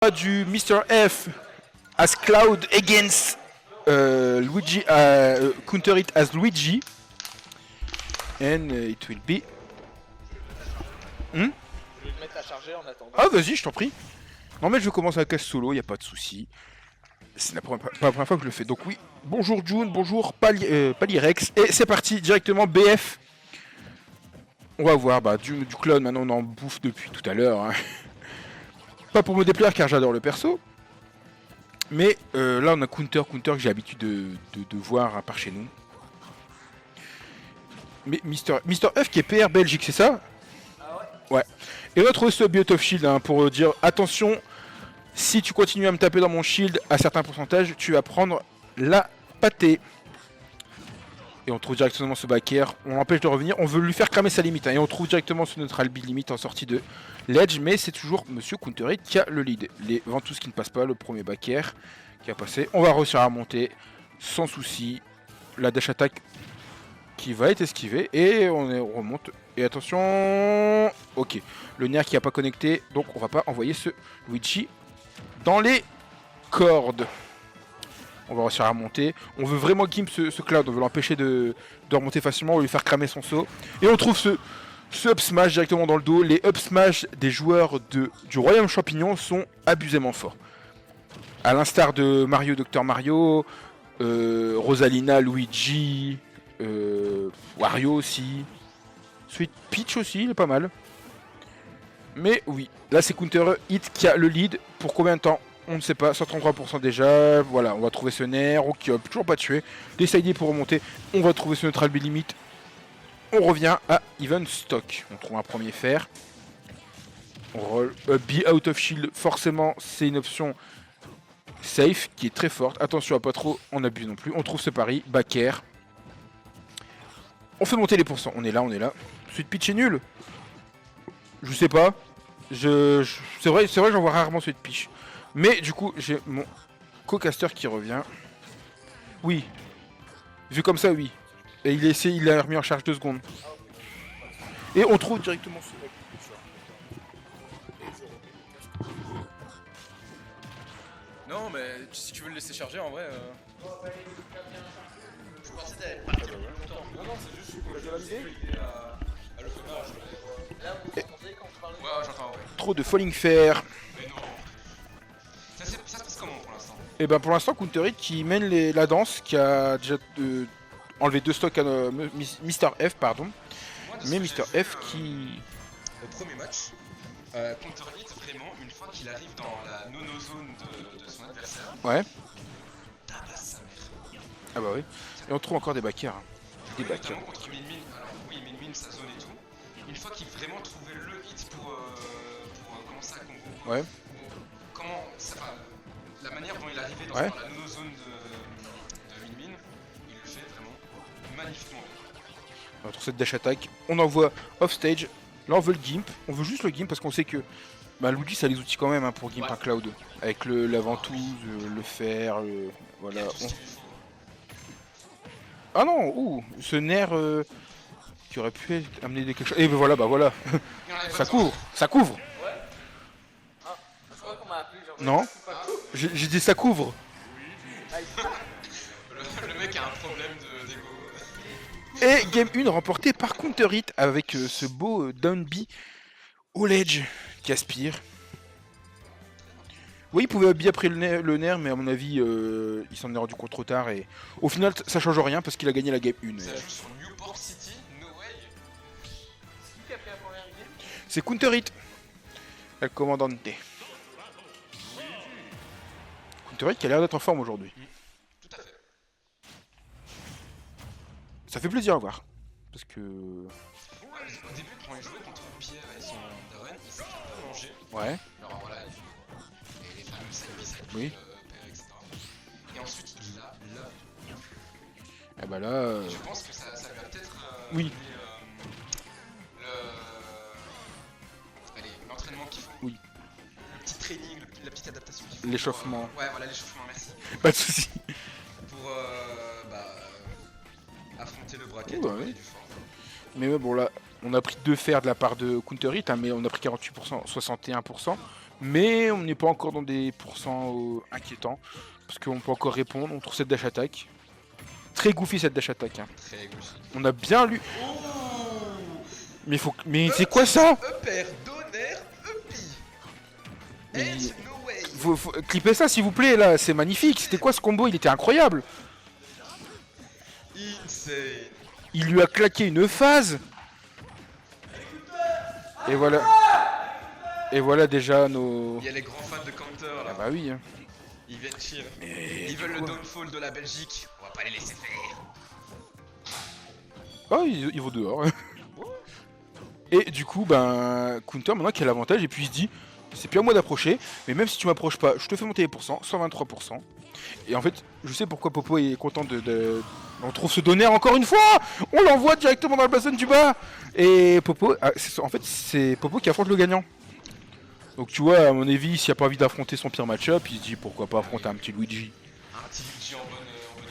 Du Mr. F as Cloud against Luigi, counter it as Luigi, and it will be. Je vais le mettre à charger en attendant. Ah vas-y, je t'en prie. Non mais je commence à casse solo, y a pas de souci. C'est pas la première fois que je le fais. Donc oui, bonjour June, bonjour Palirex, et c'est parti directement BF. On va voir, du clone maintenant on en bouffe depuis tout à l'heure. Hein. Pas pour me déplaire car j'adore le perso. Mais là on a Counter que j'ai l'habitude de voir par chez nous. Mais Mr. F qui est PR Belgique, c'est ça? Ah ouais. Ouais. Et on a trouvé ce Biot of Shield pour dire attention, si tu continues à me taper dans mon shield à certains pourcentages, tu vas prendre la pâtée. Et on trouve directement ce backer, on l'empêche de revenir, on veut lui faire cramer sa limite. Et on trouve directement ce neutral B limite en sortie de ledge, mais c'est toujours Monsieur Counter It qui a le lead. Les Ventouse qui ne passent pas, le premier backer qui a passé. On va réussir à monter sans souci. La dash attack qui va être esquivée et on remonte. Et attention, ok, le nerf qui n'a pas connecté, donc on va pas envoyer ce Luigi dans les cordes. On va réussir à remonter. On veut vraiment gimp ce Cloud. On veut l'empêcher de remonter facilement. On veut lui faire cramer son saut. Et on trouve ce up smash directement dans le dos. Les up smash des joueurs du Royaume Champignon sont abusément forts. A l'instar de Mario, Dr Mario, Rosalina, Luigi, Wario aussi. Sweet Peach aussi, il est pas mal. Mais oui, là c'est Counter Hit qui a le lead. Pour combien de temps? On ne sait pas, 133% déjà, voilà, on va trouver ce nerf, qui hop, toujours pas tué. Des side pour remonter, on va trouver ce neutral B limite. On revient à even stock. On trouve un premier fer. On roll B out of shield, forcément c'est une option safe qui est très forte. Attention à pas trop en abuser non plus. On trouve ce pari, back air. On fait monter les pourcents, on est là. Sweet Pitch est nul. Je sais pas. C'est vrai j'en vois rarement Sweet Pitch. Mais du coup, j'ai mon co-caster qui revient. Oui. Vu comme ça, oui. Et il a remis en charge 2 secondes. Et on trouve directement ce mec. Non, mais si tu veux le laisser charger, en vrai. Je pensais que t'allais partir plus longtemps. Non, c'est juste que je l'ai à l'openage. Là, vous entendez quand je parle? Ouais, j'entends, ouais. Trop de falling fair. Mais non. Ça se passe comment pour l'instant? Et ben pour l'instant, Counter It qui mène la danse, qui a déjà enlevé 2 stocks à Mr. F, pardon. Mais Mr. F qui... Au premier match, Counter Hit, vraiment, une fois qu'il arrive dans la nono-zone de son adversaire, Ouais. tabasse sa mère. Ah bah oui. Et on trouve encore des backers. Des Oui, backers. notamment contre Min Min. Alors oui, Min Min, sa zone et tout. Une fois qu'il vraiment trouvait le hit pour commencer à combo. Ouais. Comment ça va, la manière dont il est arrivé dans Ouais. la nono-zone de Min Min, il le fait vraiment magnifiquement bien. On trouve cette dash attack. On envoie off stage. Là on veut le gimp. On veut juste le gimp parce qu'on sait que Luigi ça a les outils quand même pour gimp un Cloud. Avec la ventouse, le fer, voilà. Il y a tout ce qu'il lui faut. Ah non, ouh, ce nerf qui aurait pu amener quelque chose. Et ben voilà, voilà. Il y en avait Ça pas couvre, ça couvre. Ah, je crois qu'on m'a appelé, genre. Non, j'ai dit ça couvre. Le mec a un problème d'ego. Et game 1 remporté par Counter Hit avec ce beau down B au ledge qui aspire. Oui, il pouvait bien après le nerf, mais à mon avis, il s'en est rendu compte trop tard. Et au final, ça change rien parce qu'il a gagné la game 1. Ça joue sur Newport City, no way. C'est qui a fait la première game? C'est Counter Hit, le commandante. Counter Hit qui a l'air d'être en forme aujourd'hui. Tout à fait. Ça fait plaisir à voir. Parce que... Ouais, au début, quand il jouait contre Pierre et son Darren, il s'est fait prolonger. Ouais, Alors voilà, et les fameux side by side, Oui. PR, etc. Et ensuite, il a là. et bah là... Je pense que ça lui a peut-être Oui. donné, l'entraînement qu'il faut. Oui. Le petit training, la petite adaptation qu'il faut. L'échauffement. Ouais, voilà, l'échauffement, merci. Pas de soucis. Pour affronter le bracket Ouais, et ouais. du fort. Mais ouais, bon là, on a pris 2 fers de la part de Counter Hit, mais on a pris 48%, 61%. Mais on n'est pas encore dans des pourcents inquiétants. Parce qu'on peut encore répondre. On trouve cette dash attack. Très goofy cette dash attack. Hein. Très goofy. On a bien lu. Ouh. Mais c'est quoi ça? Upper, donner, uppy. Mais- Edge, no way. Faut clipper ça s'il vous plaît là, c'est magnifique. C'était quoi ce combo? Il était incroyable. Insane. Il lui a claqué une phase. Et voilà. Et voilà déjà nos... Il y a les grands fans de Counter Ah là. bah oui. Hein. Ils viennent chill. Mais Ils du veulent le coup- downfall de la Belgique. On va pas les laisser faire. Oh, il vaut dehors. Et du coup, ben, Counter maintenant qui a l'avantage et puis il se dit, c'est plus à moi d'approcher, mais même si tu m'approches pas, je te fais monter les pourcents, 123%. Et en fait, je sais pourquoi Popo est content On trouve ce donner encore une fois. On l'envoie directement dans le bassin du bas. Et Popo, en fait, c'est Popo qui affronte le gagnant. Donc tu vois, à mon avis, s'il a pas envie d'affronter son pire match-up, il se dit pourquoi pas affronter un petit Luigi. Un petit Luigi en bonne humeur.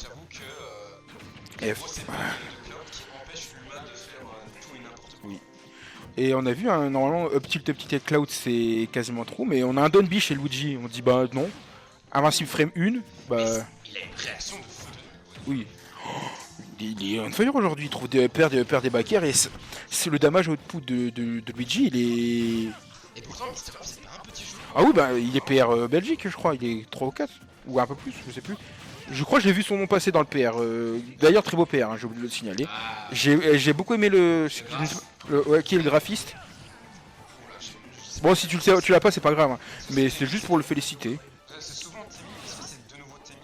J'avoue que. F. Moi, c'est pas de cloud qui empêche l'humain de faire tout et n'importe quoi. Oui. Et on a vu, hein, normalement, up tilt cloud, c'est quasiment trop, mais on a un down B chez Luigi. On dit bah non. Invincible frame 1, bah Il a une réaction de fou de. oui. Il est on fire aujourd'hui, il trouve des upers, des backers, et c'est le damage output de Luigi, il est... Et pourtant, Mr. F, c'est pas un petit joueur. Ah oui, bah il est PR Belgique, je crois, il est 3 ou 4, ou un peu plus, je sais plus. Je crois que j'ai vu son nom passer dans le PR, d'ailleurs très beau PR, hein, j'ai oublié de le signaler. Ah, J'ai beaucoup aimé ouais, qui est le graphiste. oula, je sais Bon, si tu le sais, tu l'as pas, c'est pas grave, hein, mais c'est juste pour le féliciter. pas. C'est souvent Timmy, est-ce que c'est de nouveau Timmy?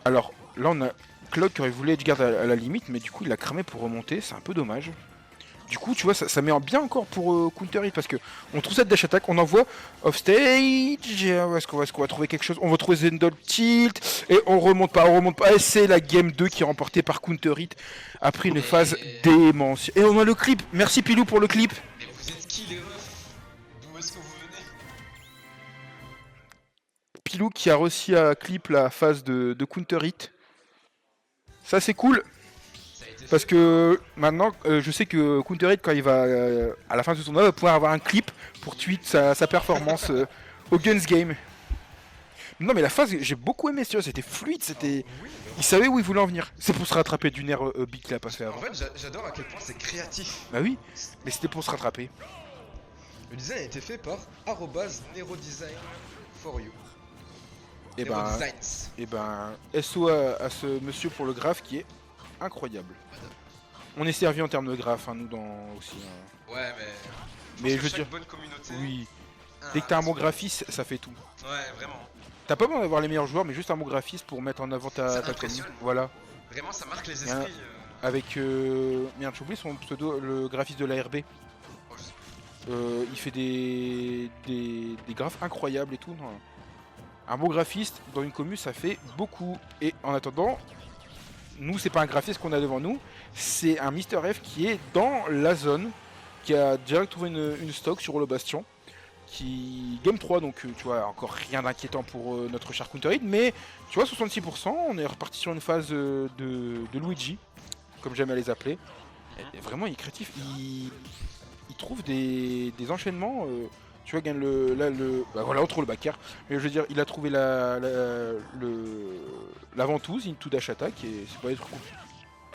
Alors, là on a Cloud qui aurait voulu Edgeguard à la limite, mais du coup il a cramé pour remonter, c'est un peu dommage. Du coup, tu vois, ça met en bien encore pour counter hit parce que on trouve cette dash attack, on envoie off stage. Est-ce qu'on va trouver quelque chose? On va trouver Zendol tilt et on remonte pas. Et c'est la game 2 qui est remportée par counter hit après une phase démence. Et on a le clip. Merci Pilou pour le clip. Mais vous êtes qui les refs? D'où est-ce que vous venez? Pilou qui a réussi à clip la phase de counter hit. Ça c'est cool. Ça a été Parce fait. que maintenant, je sais que Counter Hit, quand il va à la fin de son tournoi, va pouvoir avoir un clip pour tweet sa performance au Guns Game. Non, mais la phase, j'ai beaucoup aimé, c'était fluide, c'était. Oui, mais Il savait où il voulait en venir. C'est pour se rattraper d'une air big qu'il a pas fait en avant. fait, j'adore à quel point c'est créatif. Bah oui, mais c'était pour se rattraper. Le design a été fait par @NeroDesign for you. Et ben, NeroDesigns. SO à ce monsieur pour le graphe qui est incroyable. On est servi en termes de graphe, hein, nous dans aussi. Hein. Ouais, mais. Mais pense je que veux chaque dire, bonne communauté. oui. Dès que t'as un bon graphiste, ça fait tout. Ouais, vraiment. T'as pas besoin d'avoir les meilleurs joueurs, mais juste un bon graphiste pour mettre en avant Ça ta commune. impressionne. Voilà. Vraiment, ça marque les Et un- esprits. Avec. Merde, j'ai oublié son pseudo, le graphiste de l'ARB. Oh, je sais pas. Il fait des graphes incroyables et tout. Non. Un bon graphiste dans une commune, ça fait beaucoup. Et en attendant, nous, c'est pas un graphiste qu'on a devant nous, c'est un Mister F qui est dans la zone, qui a direct trouvé une stock sur le bastion, qui game 3, donc tu vois, encore rien d'inquiétant pour notre cher Counter Hit, mais tu vois, 66%, on est reparti sur une phase de Luigi, comme j'aime à les appeler. Et vraiment, il est créatif, il trouve des enchaînements. Tu vois, gagne bah voilà, on trouve le backer. Mais je veux dire, il a trouvé la ventouse, into dash attack, et c'est pas être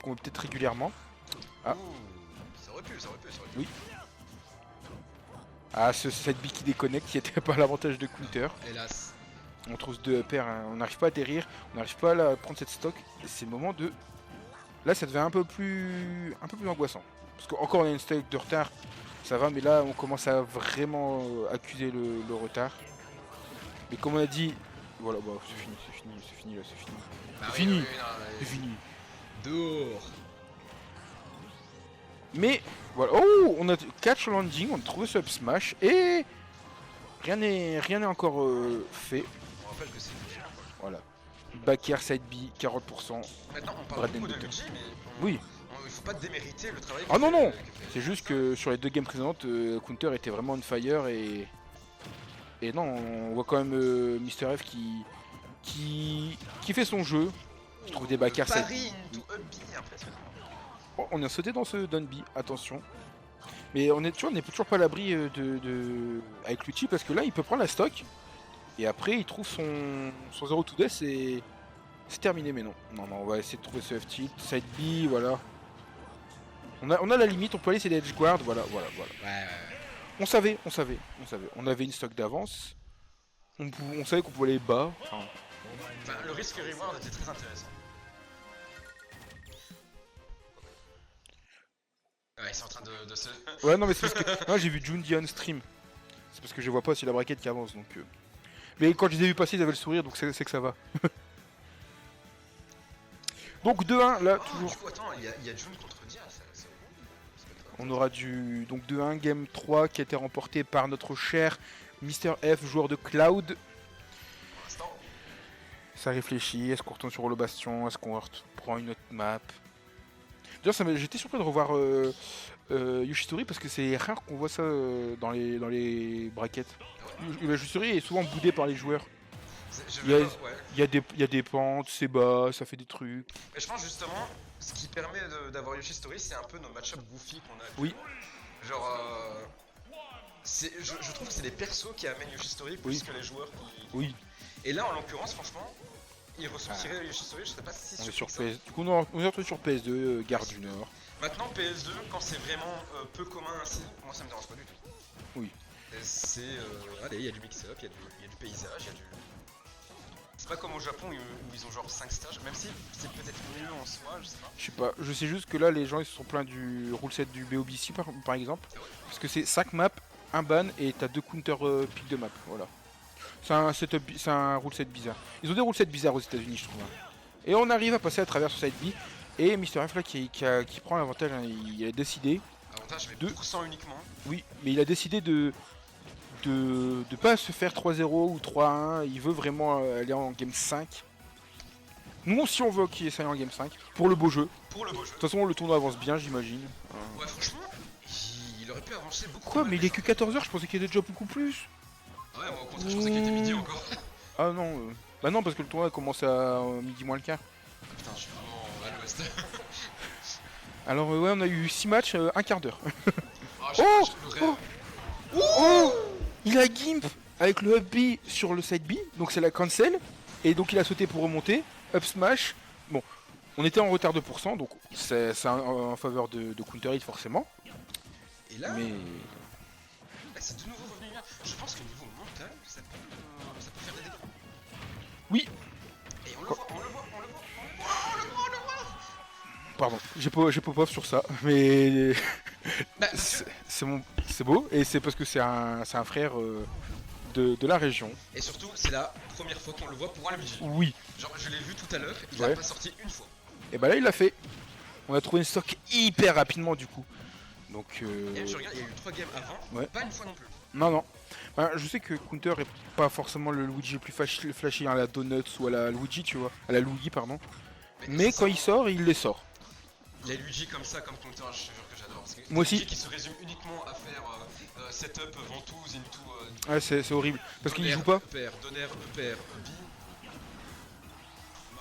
qu'on peut-être régulièrement. Ah. Ouh, ça aurait pu. Oui. Ah, cette bille qui déconnecte, qui était pas à l'avantage de counter. Hélas. On trouve deux paires, hein. On n'arrive pas à atterrir, on n'arrive pas à prendre cette stock. Et c'est le moment de. Là, ça devient un peu plus angoissant. Parce qu'encore on a une stock de retard. Ça va, mais là on commence à vraiment accuser le retard. Mais comme on a dit, voilà, bah, c'est fini là, c'est fini. Bah C'est fini. non, C'est fini. Dehors. Mais voilà, oh, on a catch landing, on a trouvé ce up smash et rien n'est encore fait. On rappelle que c'est Luigi. Voilà. Back air side B 40%. Maintenant, on parle Braden beaucoup de Button. Luigi, mais Oui. il faut pas démériter le travail. Ah non, non. qu'il fait. C'est juste que sur les deux games précédentes, Counter était vraiment on fire et non, on voit quand même Mister F qui fait son jeu. Je trouve des back air side. Paris into up B, impressionnant. Oh, on a sauté dans ce down B, attention. Mais on est, tu vois, on n'est toujours pas à l'abri avec Lucci parce que là, il peut prendre la stock et après, il trouve son 0 to death et c'est terminé. Mais non, non, non, on va essayer de trouver ce F-tilt, side B, voilà. On a la limite, on peut aller essayer d'edge guard, voilà, voilà, voilà. Ouais. On savait. On avait une stock d'avance. On savait qu'on pouvait aller bas. Enfin, Enfin, le risque reward était très intéressant. Ouais, ils sont en train de se... ouais, non, mais c'est parce que non, j'ai vu Jundi on stream. C'est parce que je vois pas si la braquette qui avance donc. Mais quand je les ai vus passer, ils avaient le sourire donc c'est que ça va. Donc 2-1 là, Oh, toujours. du coup, attends, il y a June contre Dia, c'est On aura du donc 2-1 game 3 qui a été remporté par notre cher Mister F, joueur de Cloud. pour l'instant. Ça réfléchit, est-ce qu'on retourne sur le bastion, est-ce qu'on prend une autre map. D'ailleurs j'étais surpris de revoir Yoshitori parce que c'est rare qu'on voit ça dans les brackets. Yoshitori est souvent boudé par les joueurs. Il y a des pentes, c'est bas, ça fait des trucs. Mais je pense justement, ce qui permet d'avoir Yoshi Story, c'est un peu nos match-up goofy qu'on a. Oui. Genre, je trouve que c'est les persos qui amènent Yoshi Story plus que les joueurs qui... Oui. Et là, en l'occurrence, franchement, il ressortirait Yoshi Story, je sais pas si... On est sur PS. Du coup, on est retrouvé sur PS2, Gare du Nord. Maintenant, PS2, quand c'est vraiment peu commun ainsi, moi ça me dérange pas du tout. Oui. C'est... allez, il y a du mix-up, il y a du paysage, il y a du... C'est pas comme au Japon où ils ont genre 5 stages, même si c'est peut-être mieux en soi, je sais pas. Je sais pas, je sais juste que là les gens ils se sont plaints du rule set du BOBC par exemple. Ah ouais. Parce que c'est 5 maps, un ban et t'as 2 counter pick de map, voilà. C'est un rule set bizarre. Ils ont des rule sets bizarres aux États-Unis je trouve. Hein. Et on arrive à passer à travers ce side B. Et Mister F là qui prend l'avantage, hein, il a décidé. Avantage, mais Deux. 2% uniquement. Oui, mais il a décidé de pas se faire 3-0 ou 3-1, il veut vraiment aller en game 5. Nous aussi on veut qu'il essaye en game 5, pour le beau jeu. Pour le beau jeu. De toute façon le tournoi avance bien j'imagine. Ouais, franchement, il aurait pu avancer beaucoup. Quoi, plus mais il est vite, que 14h, je pensais qu'il était déjà beaucoup plus. hein. Ouais, moi au contraire, je pensais qu'il était midi encore. Ah non, bah non parce que le tournoi commence à midi moins le quart. Putain, je suis vraiment à l'ouest. Alors ouais on a eu 6 matchs, un quart d'heure. Ah, Oh, je pleurais. Oh, il a Gimp avec le up B sur le side B, donc c'est la cancel. Et donc il a sauté pour remonter, up smash. Bon, on était en retard de pourcent, donc c'est en faveur de counter hit forcément. Et là, Mais là c'est de nouveau revenu bien. Je pense que niveau mental, ça peut faire des dégâts. oui, Et on le voit, on le voit, on le voit, on le voit. pardon, j'ai pop-off sur ça, mais Bah, c'est beau et c'est parce que c'est un frère de la région. et surtout, c'est la première fois qu'on le voit pour un LBG. Oui, Genre, je l'ai vu tout à l'heure, il Ouais. a pas sorti une fois. et bah là il l'a fait. On a trouvé une stock hyper rapidement du coup. Donc Et même, je regarde, il y a eu 3 games avant, Ouais. pas une fois non plus. non. Ben, je sais que Counter est pas forcément le Luigi le plus flashy à la Donuts ou à la Luigi, tu vois, à la Luigi pardon. Mais quand il sort, il les sort. Les Luigi comme ça, comme Counter, je te jure que j'adore. Parce que Moi c'est aussi. un Luigi qui se résume uniquement à faire setup, ventouse, into. Ouais, c'est horrible parce qu'il EPR, joue pas. EPR, donner, EPR, B.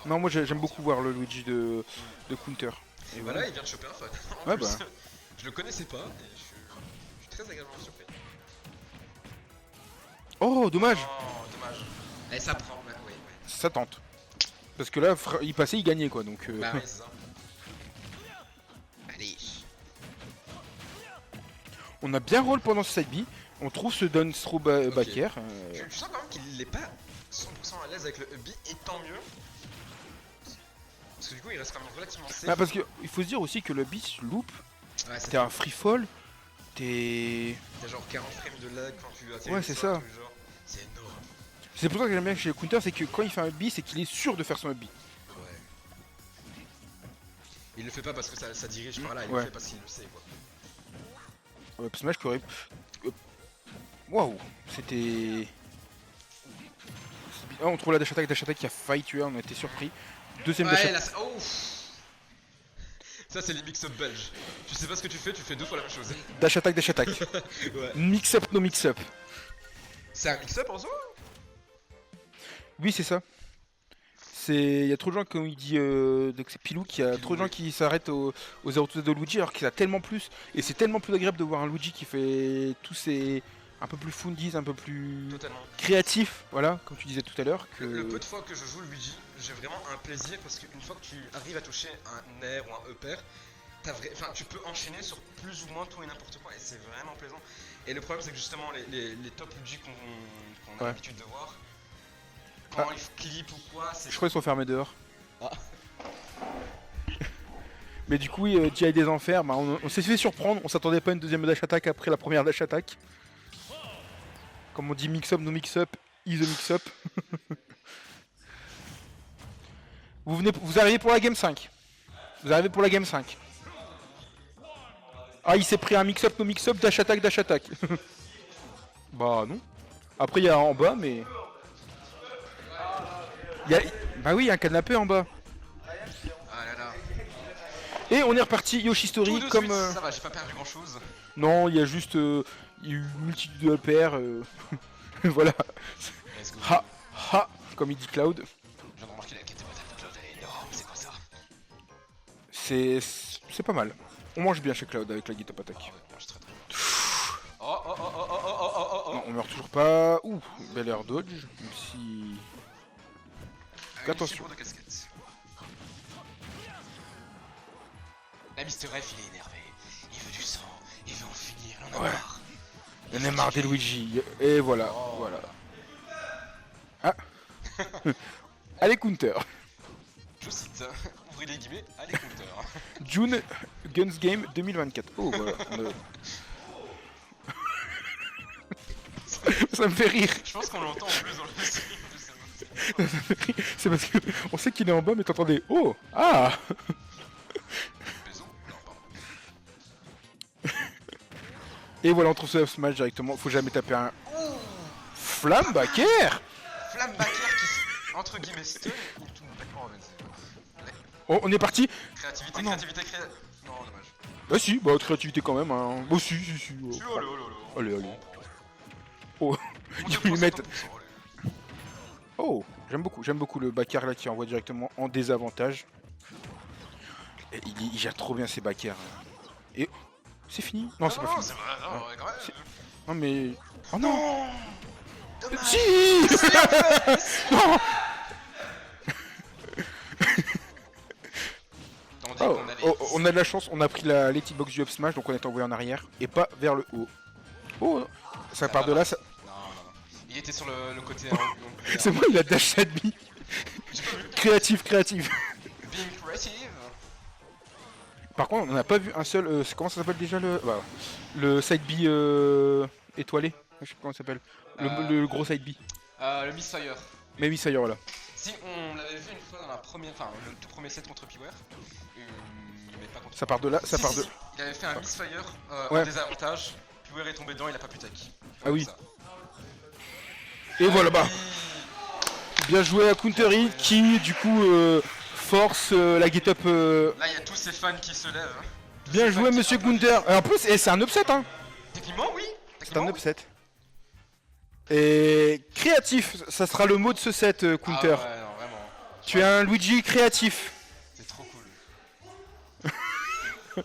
Non, moi j'aime beaucoup voir le Luigi de Counter. Et voilà, il vient de choper un fan. En Ouais, plus, bah. je le connaissais pas et je suis très agréablement surpris. Oh, dommage. Oh, dommage. Et ça prend, ouais. Ça tente. Parce que là, il passait, il gagnait quoi. Donc, Bah ouais, c'est ça. Allez. on a bien roll pendant ce side B. On trouve ce down throw back air. Je sens quand même qu'il est pas 100% à l'aise avec le B et tant mieux. Parce que du coup, il reste quand même relativement safe. Ah, parce que il faut se dire aussi que le B loop, Ouais, c'est t'es un free fall. T'es. T'as genre 40 frames de lag quand tu atterris. Ouais, c'est ça. C'est énorme. C'est pour ça que j'aime bien chez Counter, c'est que quand il fait un B, c'est qu'il est sûr de faire son B. Ouais. Il le fait pas parce que ça dirige par là, il Ouais. le fait parce qu'il le sait quoi. Smash qui aurait. Waouh, c'était. Ah, on trouve la dash attack qui a failli tuer, on a été surpris. Deuxième dash Ouais, attack. là, oh. Ça, c'est les mix-up belges. Tu sais pas ce que tu fais 2 fois la même chose. Dash attack. Ouais. Mix up, no mix up. C'est un mix-up en soi? Oui, c'est ça. Il y a trop de gens, comme il dit, donc c'est Pilou, qui a trop de gens qui s'arrêtent aux retours de Luigi alors qu'il a tellement plus. Et c'est tellement plus agréable de voir un Luigi qui fait tous ces. Un peu plus fundies, un peu plus Totalement. créatif, voilà, comme tu disais tout à l'heure. Que... Le peu de fois que je joue Luigi, j'ai vraiment un plaisir parce qu'une fois que tu arrives à toucher un air ou un upper, tu peux enchaîner sur plus ou moins tout et n'importe quoi et c'est vraiment plaisant. Et le problème c'est que justement les top Luigi qu'on a l'habitude de voir, quand ils clippent ou quoi, c'est... Je crois qu'ils sont fermés dehors. Ah. Mais du coup, G.I. des Enfers, bah, on s'est fait surprendre, on s'attendait pas à une deuxième dash attack après la première dash attack. Comme on dit mix-up, no mix-up, is a mix-up. Vous arrivez pour la game 5. Vous arrivez pour la game 5. Ah, il s'est pris un mix-up, no mix-up, dash attack, dash attack. Bah non. Après, il y a en bas, mais... Bah oui, il y a un canapé en bas. Ah là là. Et on est reparti Yoshi Tout Story de comme... suite, ça va, j'ai pas perdu grand chose. Non, il y a juste il y a eu une multitude de LPR. Voilà. Let's go. Ha, ha, comme il dit Cloud. Je viens de remarquer la quête de patate de Cloud, elle est énorme, c'est quoi ça? C'est pas mal. On mange bien chez Cloud avec la guitare attack. Ah ouais, moi je très très bien. Oh oh oh oh oh oh oh oh oh. Non, on meurt toujours pas. Ouh, bel air dodge. Même si... Attention. De casquette. La Mister F il est énervé. Il veut du sang, il veut en finir, il en a marre. Il en a marre des Luigi. Et voilà, voilà. Ah. Allez, counter. Je cite, ouvrez les guillemets, allez counter. June Guns Game 2024. Oh voilà. Ça me fait rire. Je pense qu'on l'entend en plus dans le stream. C'est parce que on sait qu'il est en bas, mais t'entendais oh ah. Maison. Non, pardon. Et voilà, on trouve ce smash directement. Faut jamais taper un Flambacker. Flambacker qui, entre guillemets, stun ou tout d'accord, Oh, on est parti. Créativité, Oh, non. créativité. Non, dommage. Bah si, bah créativité quand même. Hein. Oh si, si, si. Oh, Allez, allez. Oh, On ils te lui mettent. 100%, allez. Oh, j'aime beaucoup le backer là qui envoie directement en désavantage. Et il gère trop bien ses backers. Et c'est fini. Non, c'est pas fini. C'est vrai, non, quand même. Non mais. Oh non. Dommage. Si. Non. Oh, on a de la chance, on a pris la Letty Box du Up Smash, donc on est envoyé en arrière et pas vers le haut. Oh, ça part de là, ça. Non, non, non. Il était sur le côté. C'est moi, il a dash at me. Créatif, créatif. Being creative. Par contre, on n'a pas vu un seul. Comment ça s'appelle déjà le side B étoilé? Je sais pas comment ça s'appelle. Le gros side B. Le Misfire. Mais oui, ça y est, voilà. Si on l'avait vu une fois dans la première, enfin le tout premier set contre Beware, mais pas contre. Ça part de là, ça part de. Il avait fait un Misfire Ouais. en désavantage. Beware est tombé dedans, il a pas pu tech. Ah oui. Et voilà, bah. Bien joué à Countery qui, du coup, force la get up. Là, il y a tous ces fans qui se lèvent. Bien joué, monsieur Counter. En plus, c'est un upset, hein. Techniquement, oui. C'est un upset. Et créatif, ça sera le mot de ce set, Counter. Ah ouais, non, vraiment. Tu es un Luigi créatif. C'est trop cool.